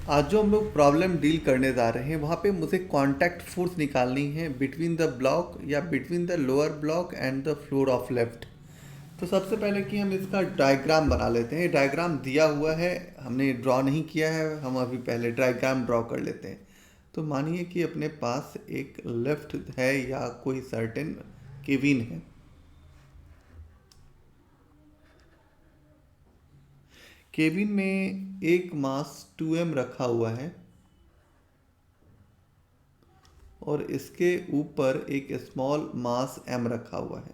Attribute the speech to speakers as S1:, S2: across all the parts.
S1: आज जो हम लोग प्रॉब्लम डील करने जा रहे हैं वहाँ पे मुझे कांटेक्ट फोर्स निकालनी है बिटवीन द ब्लॉक या between the lower block and the floor of left. तो सबसे पहले कि हम इसका डायग्राम बना लेते हैं। डायग्राम दिया हुआ है, हमने ड्रॉ नहीं किया है, हम अभी पहले डायग्राम ड्रॉ कर लेते हैं। तो मानिए कि अपने पास एक लेफ्ट है या कोई सर्टेन केबिन है। केबिन में एक मास 2m रखा हुआ है और इसके ऊपर एक स्मॉल मास m रखा हुआ है।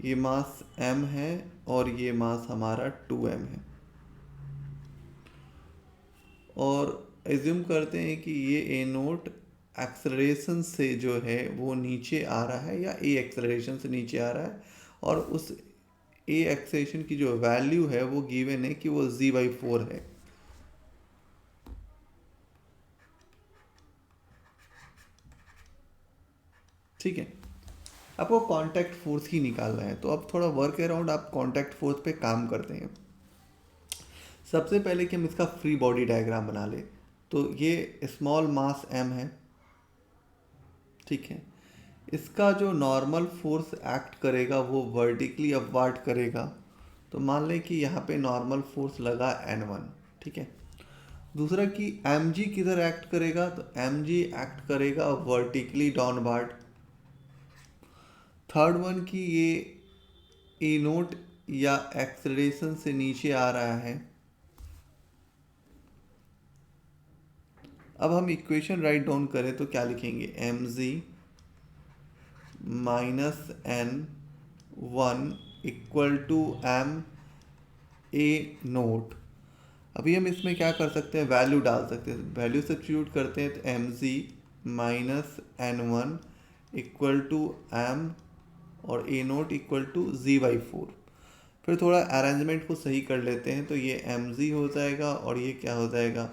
S1: ये मास m है और ये मास हमारा 2m है। और एज्यूम करते हैं कि ये ए नोट एक्सेलरेशन से जो है वो नीचे आ रहा है या ए एक्सेलरेशन से नीचे आ रहा है, और उस ए एक्सेलरेशन की जो वैल्यू है वो गिवन है कि वो g/4 है। ठीक है, आपको कांटेक्ट फोर्स ही निकालना है। तो अब थोड़ा वर्क अराउंड आप कांटेक्ट फोर्स पे काम करते हैं। सबसे पहले कि हम इसका फ्री बॉडी डायग्राम बना ले। तो ये स्मॉल मास m है, ठीक है। इसका जो नॉर्मल फोर्स एक्ट करेगा वो वर्टिकली अपवार्ड करेगा। तो मान लें कि यहाँ पे नॉर्मल फोर्स लगा N1, ठीक है। दूसरा कि mg किधर एक्ट करेगा, तो mg एक्ट करेगा वर्टिकली डाउनवार्ड। थर्ड वन कि ये ए नोट या एक्सेलरेशन से नीचे आ रहा है। अब हम इक्वेशन राइट डाउन करें तो क्या लिखेंगे, mg minus N1 equal to m a naught. अभी हम इसमें क्या कर सकते हैं, वैल्यू डाल सकते हैं। वैल्यू सब्स्टिट्यूट करते हैं तो mg minus N1 equal to m और ए नोट इक्वल टू g/4। फिर थोड़ा अरेंजमेंट को सही कर लेते हैं तो ये mg हो जाएगा और ये क्या हो जाएगा,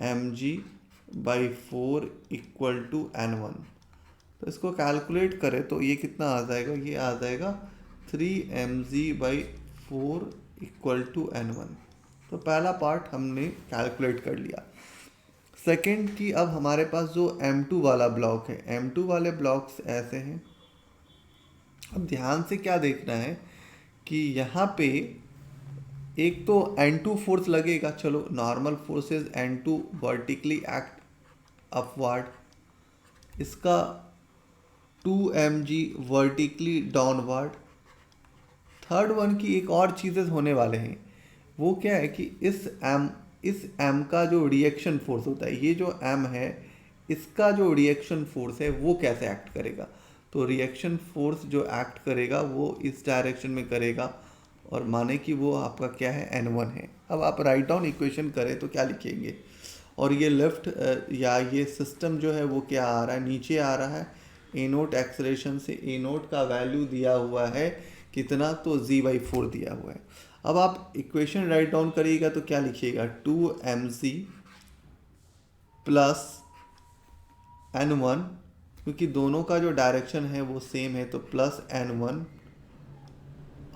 S1: mg/4 इक्वल टू N1। तो इसको कैलकुलेट करें तो ये कितना आ जाएगा, ये आ जाएगा 3mg/4 इक्वल टू N1। तो पहला पार्ट हमने कैलकुलेट कर लिया। सेकंड कि अब हमारे पास जो M2 वाला ब्लॉक है, M2 वाले ब्लॉक्स ऐसे हैं। अब ध्यान से क्या देखना है कि यहाँ पे एक तो N2 फोर्स लगेगा। चलो, normal forces N2 vertically act upward, इसका 2mg vertically downward. Third one की एक और चीज़ें होने वाले हैं, वो क्या है कि इस m का जो रिएक्शन फोर्स होता है, ये जो m है इसका जो रिएक्शन फोर्स है वो कैसे एक्ट करेगा। तो रिएक्शन फोर्स जो एक्ट करेगा वो इस डायरेक्शन में करेगा, और माने कि वो आपका क्या है, N1 है। अब आप राइट डाउन इक्वेशन करें तो क्या लिखेंगे, और ये लेफ्ट या ये सिस्टम जो है वो क्या आ रहा है, नीचे आ रहा है। ए नोट एक्सेलरेशन से ए नोट का वैल्यू दिया हुआ है कितना, तो g/4 दिया हुआ है। अब आप इक्वेशन राइट डाउन करिएगा तो क्या लिखिएगा, 2mg प्लस N1, क्योंकि दोनों का जो डायरेक्शन है वो सेम है, तो प्लस N1।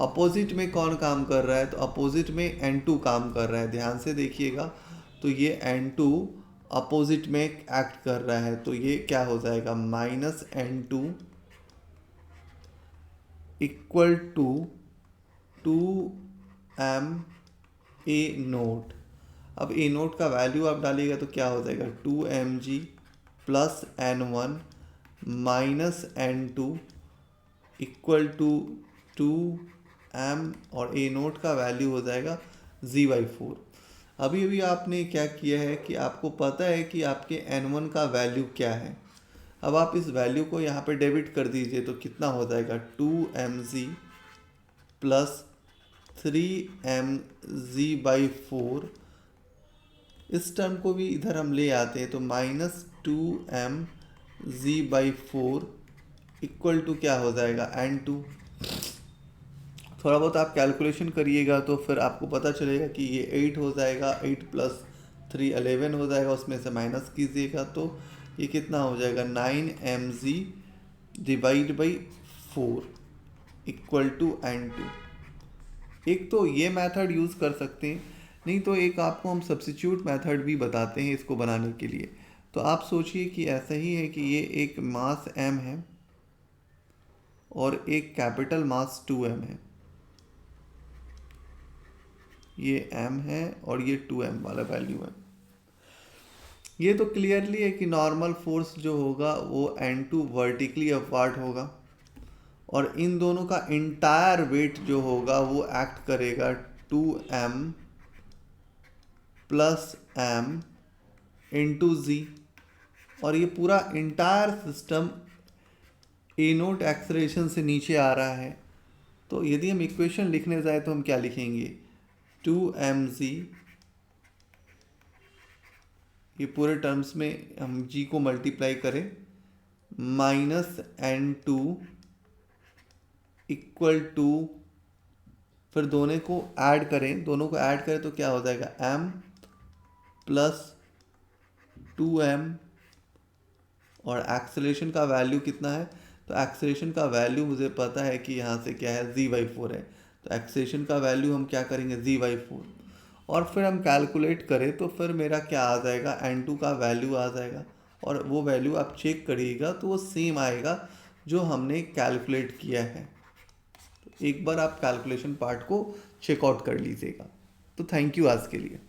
S1: अपोजिट में कौन काम कर रहा है, तो अपोजिट में N2 काम कर रहा है। ध्यान से देखिएगा तो ये N2 अपोजिट में एक्ट कर रहा है, तो ये क्या हो जाएगा, minus N2 equal to 2m a naught. अब ए नोट का वैल्यू आप डालिएगा तो क्या हो जाएगा, 2mg plus N1 minus N2 equal to 2m, और ए नोट का वैल्यू हो जाएगा g/4। अभी अभी आपने क्या किया है कि आपको पता है कि आपके N1 का वैल्यू क्या है। अब आप इस वैल्यू को यहाँ पे डेबिट कर दीजिए तो कितना हो जाएगा, 2mg प्लस 3mg/4। इस टर्म को भी इधर हम ले आते हैं तो माइनस 2mg/4 इक्वल टू क्या हो जाएगा, N2। थोड़ा बहुत आप कैलकुलेशन करिएगा तो फिर आपको पता चलेगा कि ये 8 हो जाएगा, 8 प्लस 3 11 हो जाएगा, उसमें से माइनस कीजिएगा तो ये कितना हो जाएगा, 9mg divide by 4 equal to N2। एक तो ये मेथड यूज़ कर सकते हैं, नहीं तो एक आपको हम सब्स्टिट्यूट मेथड भी बताते हैं इसको बनाने के लिए। तो आप सोचिए कि ऐसा ही है कि ये एक मास m है और एक कैपिटल मास 2m है। ये m है और ये 2m वाला वैल्यू है। ये तो क्लियरली है कि नॉर्मल फोर्स जो होगा वो N2 वर्टिकली अपवार्ड होगा और इन दोनों का इंटायर वेट जो होगा वो एक्ट करेगा 2m प्लस m इंटू जी। और ये पूरा इंटायर सिस्टम ए नोट एक्सलेरेशन से नीचे आ रहा है। तो यदि हम इक्वेशन लिखने जाए तो हम क्या लिखेंगे, 2mg, ये पूरे टर्म्स में हम g को मल्टीप्लाई करें, माइनस N2 इक्वल टू, फिर दोनों को ऐड करें तो क्या हो जाएगा, m प्लस 2m, और एक्सेलरेशन का वैल्यू कितना है, तो एक्सेलरेशन का वैल्यू मुझे पता है कि यहाँ से क्या है, g/4 है। तो एक्सेलरेशन का वैल्यू हम क्या करेंगे, g/4, और फिर हम कैलकुलेट करें तो फिर मेरा क्या आ जाएगा, n2 का वैल्यू आ जाएगा। और वो वैल्यू आप चेक करिएगा तो वो सेम आएगा जो हमने कैलकुलेट किया है। तो एक बार आप कैलकुलेशन पार्ट को चेकआउट कर लीजिएगा। तो थैंक यू आज के लिए।